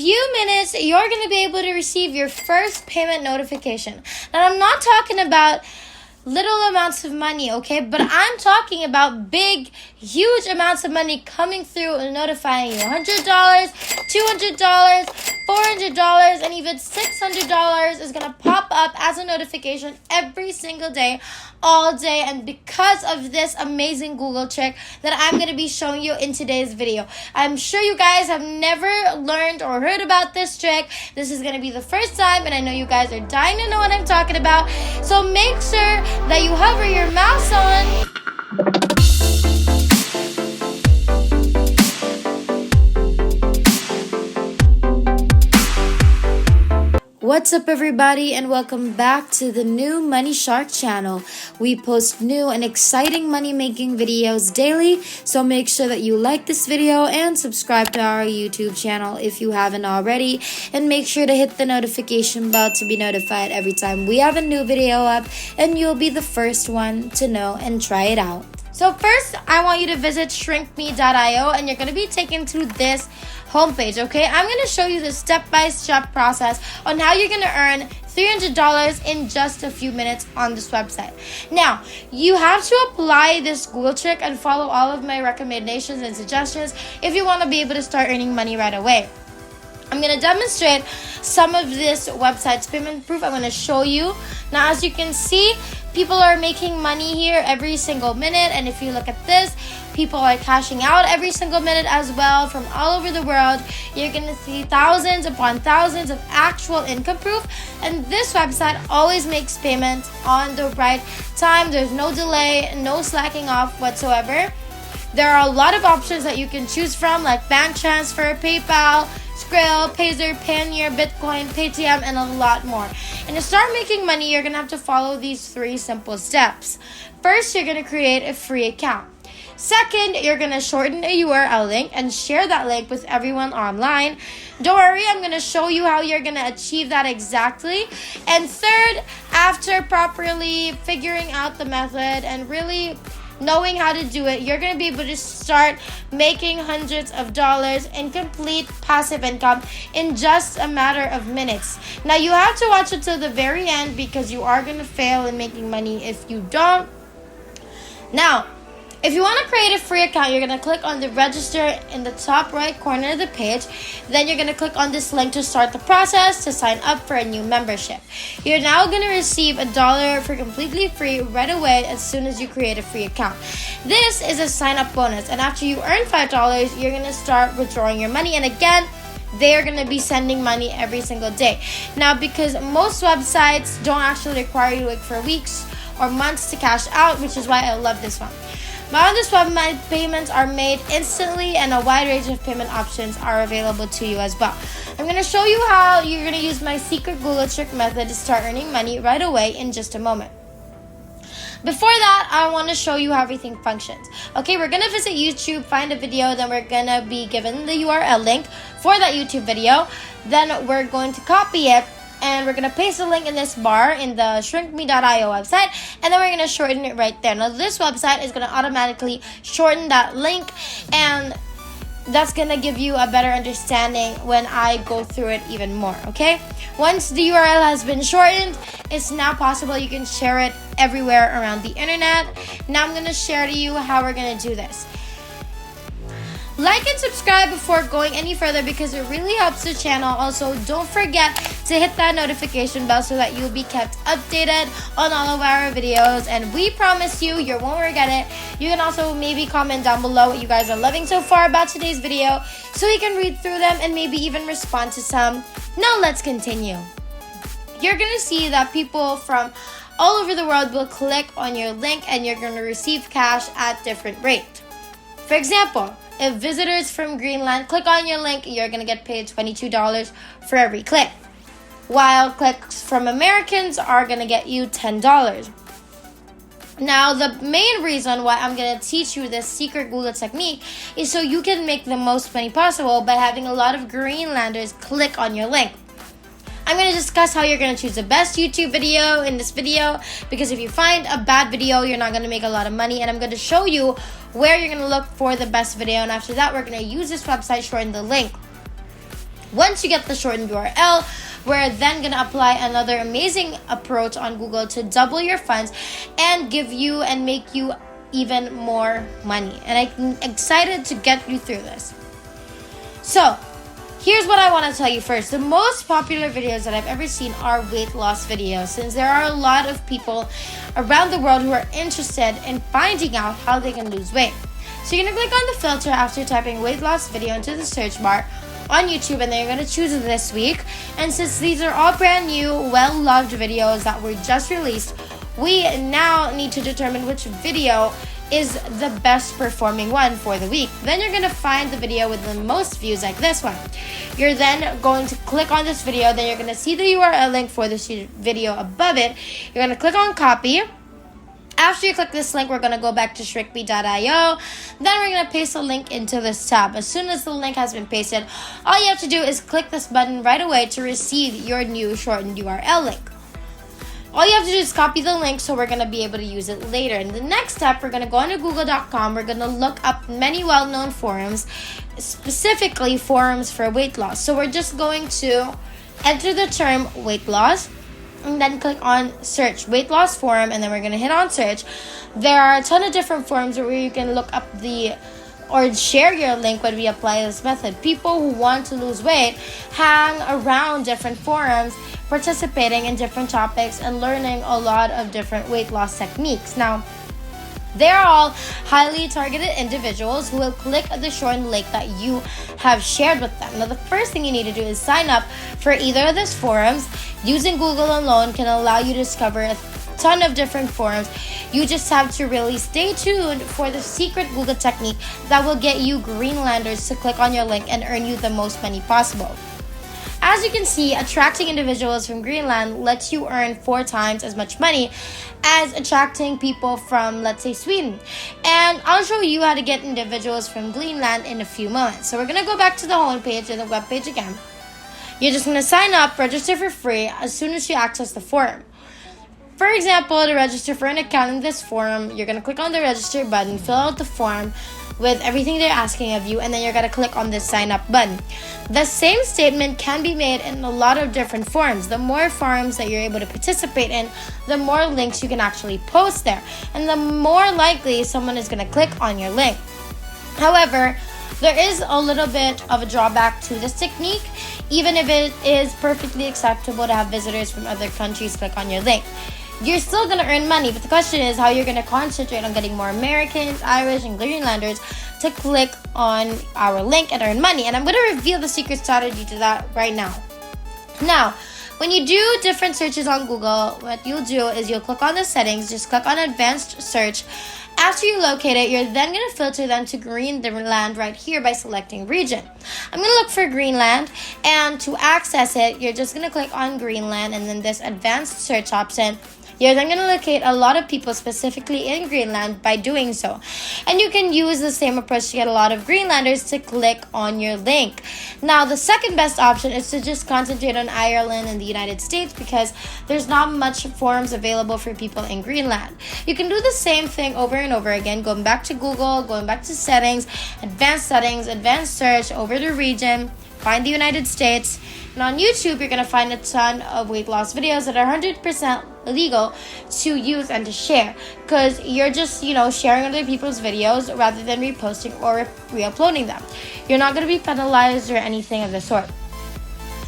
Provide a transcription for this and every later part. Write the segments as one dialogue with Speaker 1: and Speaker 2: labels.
Speaker 1: few minutes, you're going to be able to receive your first payment notification. And I'm not talking about little amounts of money, okay? But I'm talking about big, huge amounts of money coming through and notifying you. $100, $200, $400, and even $600 is going to pop up as a notification every single day, all day. And because of this amazing Google trick that I'm going to be showing you in today's video. I'm sure you guys have never learned or heard about this trick. This is going to be the first time, and I know you guys are dying to know what I'm talking about. So make sure that you hover your mouse on. What's up, everybody, and welcome back to the new Money Shark channel. We post new and exciting money-making videos daily, so make sure that you like this video and subscribe to our YouTube channel if you haven't already, and make sure to hit the notification bell to be notified every time we have a new video up, and you'll be the first one to know and try it out. So first, I want you to visit shrinkme.io, and you're going to be taken to this homepage, okay? I'm going to show you the step-by-step process on how you're going to earn $300 in just a few minutes on this website. Now, you have to apply this Google trick and follow all of my recommendations and suggestions if you want to be able to start earning money right away. I'm going to demonstrate some of this website's payment proof. I'm going to show you. Now, as you can see, people are making money here every single minute. And if you look at this, people are cashing out every single minute as well from all over the world. You're going to see thousands upon thousands of actual income proof. And this website always makes payments on the right time. There's no delay, no slacking off whatsoever. There are a lot of options that you can choose from, like bank transfer, PayPal, Skrill, Pazer, Payoneer, Bitcoin, Paytm, and a lot more. And to start making money, you're going to have to follow these 3 simple steps. First, you're going to create a free account. Second, you're going to shorten a URL link and share that link with everyone online. Don't worry, I'm going to show you how you're going to achieve that exactly. And third, after properly figuring out the method and really knowing how to do it, you're going to be able to start making hundreds of dollars in complete passive income in just a matter of minutes. Now, you have to watch until the very end because you are going to fail in making money if you don't. Now, if you want to create a free account, you're going to click on the register in the top right corner of the page. Then you're going to click on this link to start the process to sign up for a new membership. You're now going to receive $1 for completely free right away as soon as you create a free account. This is a sign up bonus, and after you earn $5, you're going to start withdrawing your money. And again, they're going to be sending money every single day. Now, because most websites don't actually require you to wait for weeks or months to cash out, which is why I love this one. But on this website, payments are made instantly and a wide range of payment options are available to you as well. I'm going to show you how you're going to use my secret Google trick method to start earning money right away in just a moment. Before that, I want to show you how everything functions. Okay, we're going to visit YouTube, find a video, then we're going to be given the URL link for that YouTube video. Then we're going to copy it, and we're going to paste the link in this bar in the shrinkme.io website, and then we're going to shorten it right there. Now, this website is going to automatically shorten that link, and that's going to give you a better understanding when I go through it even more, okay? Once the URL has been shortened, it's now possible you can share it everywhere around the internet. Now I'm going to share to you how we're going to do this. Like and subscribe before going any further because it really helps the channel. Also, don't forget to hit that notification bell so that you'll be kept updated on all of our videos. And we promise you won't regret it. You can also maybe comment down below what you guys are loving so far about today's video so we can read through them and maybe even respond to some. Now let's continue. You're going to see that people from all over the world will click on your link and you're going to receive cash at different rates. For example, if visitors from Greenland click on your link, you're going to get paid $22 for every click, while clicks from Americans are going to get you $10. Now, the main reason why I'm going to teach you this secret Google technique is so you can make the most money possible by having a lot of Greenlanders click on your link. I'm going to discuss how you're going to choose the best YouTube video in this video, because if you find a bad video, you're not going to make a lot of money. And I'm going to show you where you're going to look for the best video. And after that, we're going to use this website, shorten the link. Once you get the shortened URL, we're then going to apply another amazing approach on Google to double your funds and give you and make you even more money. And I'm excited to get you through this. So, here's what I want to tell you first. The most popular videos that I've ever seen are weight loss videos, since there are a lot of people around the world who are interested in finding out how they can lose weight. So you're going to click on the filter after typing weight loss video into the search bar on YouTube, and then you're going to choose this week. And since these are all brand new, well-loved videos that were just released, we now need to determine which video is the best performing one for the week. Then you're going to find the video with the most views, like this one. You're then going to click on this video, then you're going to see the URL link for this video above it. You're going to click on copy. After you click this link, we're going to go back to shrinkme.io. Then we're going to paste the link into this tab. As soon as the link has been pasted, all you have to do is click this button right away to receive your new shortened URL link. All you have to do is copy the link, so we're going to be able to use it later. In the next step, we're going to go into google.com. We're going to look up many well-known forums, specifically forums for weight loss. So we're just going to enter the term weight loss, and then click on search weight loss forum, and then we're going to hit on search. There are a ton of different forums where you can look up or share your link when we apply this method. People who want to lose weight hang around different forums, participating in different topics and learning a lot of different weight loss techniques. Now, they're all highly targeted individuals who will click the shortened link that you have shared with them. Now, the first thing you need to do is sign up for either of these forums. Using Google alone can allow you to discover a ton of different forums. You just have to really stay tuned for the secret Google technique that will get you Greenlanders to click on your link and earn you the most money possible. As you can see, attracting individuals from Greenland lets you earn 4 times as much money as attracting people from, let's say, Sweden. And I'll show you how to get individuals from Greenland in a few moments. So we're going to go back to the home page and the web page again. You're just going to sign up, register for free as soon as you access the forum. For example, to register for an account in this forum, you're going to click on the register button, fill out the form with everything they're asking of you, and then you're going to click on this sign up button. The same statement can be made in a lot of different forums. The more forums that you're able to participate in, the more links you can actually post there, and the more likely someone is going to click on your link. However, there is a little bit of a drawback to this technique. Even if it is perfectly acceptable to have visitors from other countries click on your link, you're still going to earn money, but the question is how you're going to concentrate on getting more Americans, Irish, and Greenlanders to click on our link and earn money. And I'm going to reveal the secret strategy to that right now. Now, when you do different searches on Google, what you'll do is you'll click on the settings, just click on advanced search. After you locate it, you're then going to filter them to Greenland right here by selecting region. I'm going to look for Greenland, and to access it, you're just going to click on Greenland and then this advanced search option. You're then going to locate a lot of people specifically in Greenland by doing so. And you can use the same approach to get a lot of Greenlanders to click on your link. Now, the second best option is to just concentrate on Ireland and the United States, because there's not much forums available for people in Greenland. You can do the same thing over and over again, going back to Google, going back to settings, advanced search, over the region, find the United States. And on YouTube, you're going to find a ton of weight loss videos that are 100% legal to use and to share, because you're just, sharing other people's videos rather than reposting or re-uploading them. You're not going to be penalized or anything of the sort.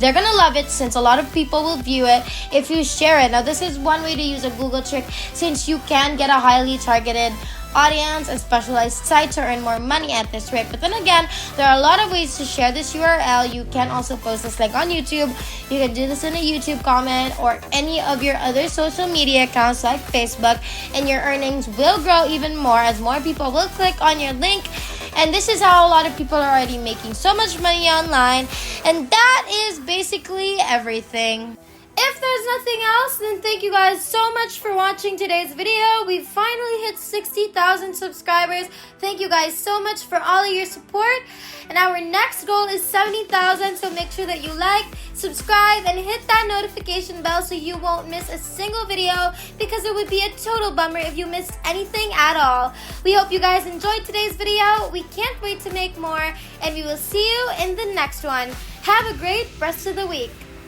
Speaker 1: They're going to love it since a lot of people will view it if you share it. Now, this is one way to use a Google trick, since you can get a highly targeted audience and specialized site to earn more money at this rate. But then again, there are a lot of ways to share this URL. You can also post this link on YouTube. You can do this in a YouTube comment or any of your other social media accounts like Facebook, and your earnings will grow even more as more people will click on your link. And this is how a lot of people are already making so much money online. And that is basically everything. If there's nothing else, then thank you guys so much for watching today's video. We finally hit 60,000 subscribers. Thank you guys so much for all of your support. And our next goal is 70,000, so make sure that you like, subscribe, and hit that notification bell so you won't miss a single video, because it would be a total bummer if you missed anything at all. We hope you guys enjoyed today's video. We can't wait to make more, and we will see you in the next one. Have a great rest of the week.